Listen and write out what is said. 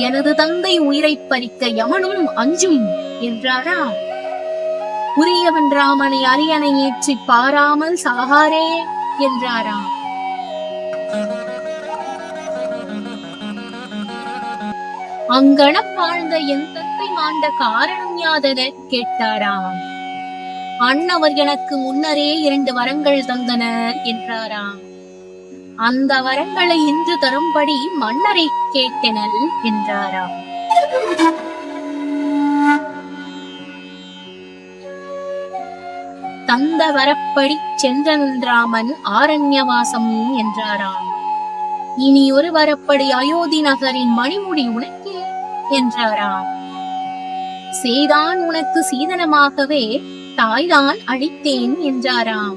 எனது தந்தை உயிரை பறிக்க யமனும் அஞ்சும் என்றாராம். உரியவன் ராமனை அரியணை ஏற்றி பாராமல் சாகாரே என்றாராம். அங்கனம் வாழ்ந்த என் தந்தை மாண்ட காரணம் யாதென கேட்டாராம். அண்ணவர் எனக்கு முன்னரே 2 வரங்கள் தந்தனர் என்றாராம். அந்த வரங்களை இன்று தரும்படி மன்னரை கேட்டனல் என்றாராம். தந்த வரப்படி சென்றன் ராமன் ஆரண்யவாசம் என்றாராம். இனி ஒரு வரப்படி அயோத்தி நகரின் மணிமுடி உனக்கே என்றாராம். செய்தான் உனக்கு சீதனமாகவே தாய்தான் அழித்தேன் என்றாராம்.